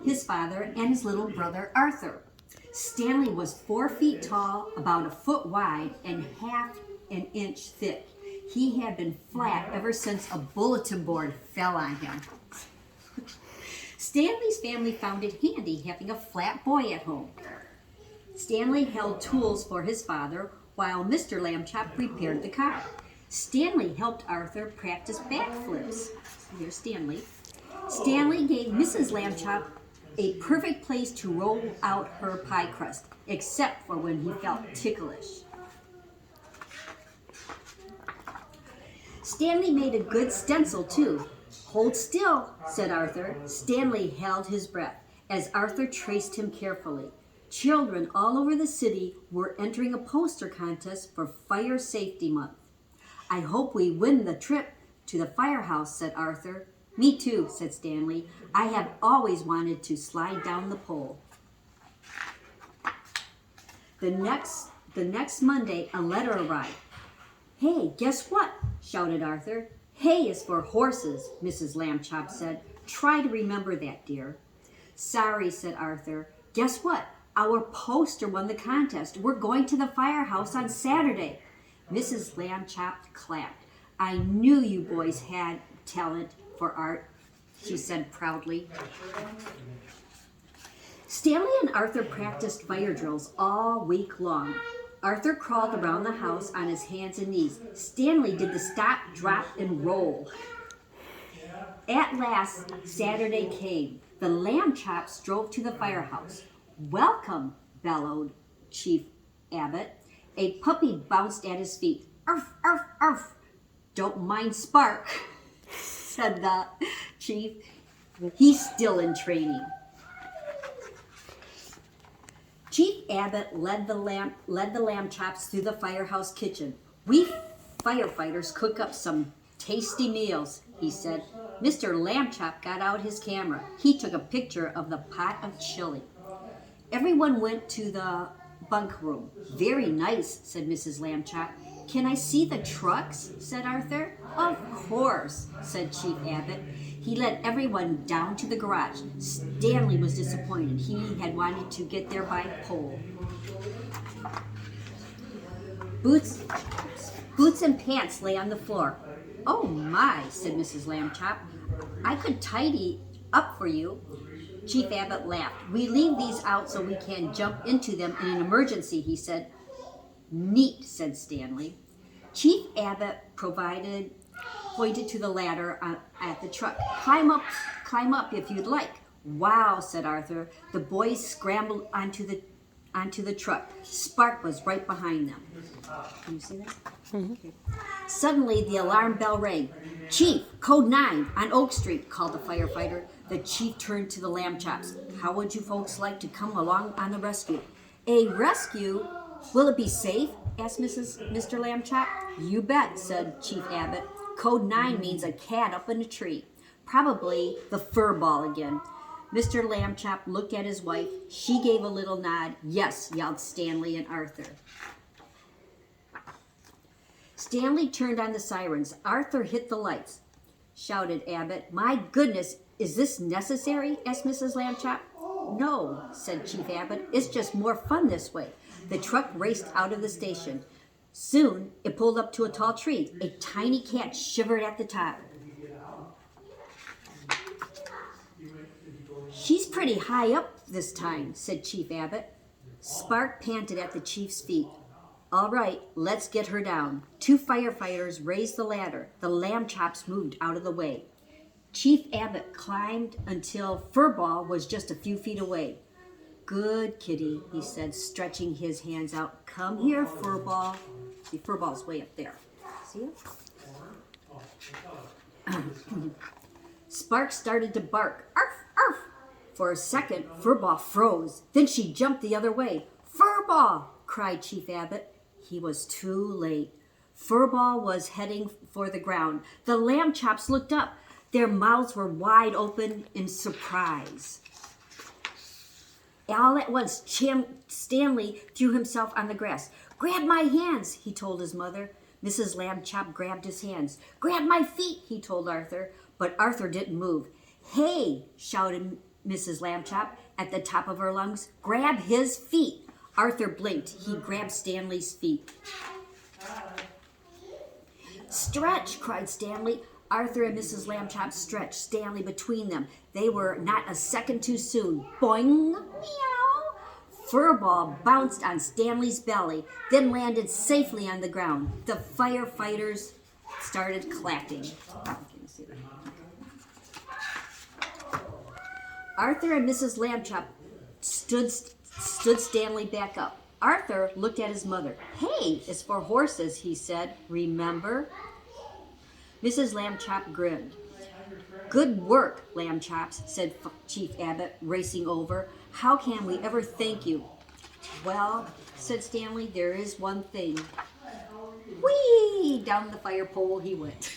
his father, and his little brother Arthur. Stanley was 4 feet tall, about a foot wide, and half an inch thick. He had been flat ever since a bulletin board fell on him. Stanley's family found it handy having a flat boy at home. Stanley held tools for his father while Mr. Lambchop repaired the car. Stanley helped Arthur practice backflips. Here's Stanley. Stanley gave Mrs. Lambchop a perfect place to roll out her pie crust, except for when he felt ticklish. Stanley made a good stencil, too. Hold still, said Arthur. Stanley held his breath as Arthur traced him carefully. Children all over the city were entering a poster contest for Fire Safety Month. I hope we win the trip to the Firehouse, said Arthur. Me too, said Stanley. I have always wanted to slide down the pole. The next Monday, a letter arrived. Hey, guess what? Shouted Arthur. Hay is for horses, Mrs. Lambchop said. Try to remember that, dear. Sorry, said Arthur. Guess what? Our poster won the contest. We're going to the Firehouse on Saturday. Mrs. Lambchop clapped. I knew you boys had talent for art, she said proudly. Stanley and Arthur practiced fire drills all week long. Arthur crawled around the house on his hands and knees. Stanley did the stop, drop, and roll. At last, Saturday came. The Lambchops drove to the firehouse. Welcome, bellowed Chief Abbott. A puppy bounced at his feet. Arf, arf, arf. Don't mind Spark, said the chief. He's still in training. Chief Abbott led the Lambchops through the firehouse kitchen. We firefighters cook up some tasty meals, he said. Mr. Lambchop got out his camera. He took a picture of the pot of chili. Everyone went to the bunk room. Very nice, said Mrs. Lambchop. Can I see the trucks? Said Arthur. Of course, said Chief Abbott. He led everyone down to the garage. Stanley was disappointed. He had wanted to get there by pole. Boots and pants lay on the floor. Oh my, said Mrs. Lambchop. I could tidy up for you. Chief Abbott laughed. We leave these out so we can jump into them in an emergency, he said. Neat, said Stanley. Chief Abbott pointed to the ladder at the truck. Climb up if you'd like. Wow, said Arthur. The boys scrambled onto the truck. Spark was right behind them. Can you see that? Mm-hmm. Okay. Suddenly, the alarm bell rang. Chief, code 9 on Oak Street, called the firefighter. The chief turned to the Lambchops. How would you folks like to come along on the rescue? A rescue? Will it be safe? Asked Mr. Lambchop. You bet, said Chief Abbott. Code 9 means a cat up in a tree. Probably the fur ball again. Mr. Lambchop looked at his wife. She gave a little nod. Yes, yelled Stanley and Arthur. Stanley turned on the sirens. Arthur hit the lights. Shouted Abbott. My goodness, is this necessary? Asked Mrs. Lambchop. No, said Chief Abbott. It's just more fun this way. The truck raced out of the station. Soon, it pulled up to a tall tree. A tiny cat shivered at the top. She's pretty high up this time, said Chief Abbott. Spark panted at the chief's feet. All right, let's get her down. 2 firefighters raised the ladder. The Lambchops moved out of the way. Chief Abbott climbed until Furball was just a few feet away. Good kitty, he said, stretching his hands out. Come here, Furball. See, Furball's way up there. See it? Spark started to bark. Arf, arf. For a second, Furball froze. Then she jumped the other way. Furball, cried Chief Abbott. He was too late. Furball was heading for the ground. The Lambchops looked up. Their mouths were wide open in surprise. All at once, Stanley threw himself on the grass. Grab my hands, he told his mother. Mrs. Lambchop grabbed his hands. Grab my feet, he told Arthur. But Arthur didn't move. Hey, shouted Mrs. Lambchop, at the top of her lungs. Grab his feet. Arthur blinked. He grabbed Stanley's feet. Stretch, cried Stanley. Arthur and Mrs. Lambchop stretched, Stanley between them. They were not a second too soon. Boing! Meow! Furball bounced on Stanley's belly, then landed safely on the ground. The firefighters started clapping. Can you see that? Arthur and Mrs. Lambchop stood Stanley back up. Arthur looked at his mother. Hay is for horses, he said. Remember? Mrs. Lambchop grinned. Good work, Lambchops, said Chief Abbott, racing over. How can we ever thank you? Well, said Stanley, there is one thing. Whee! Down the fire pole he went.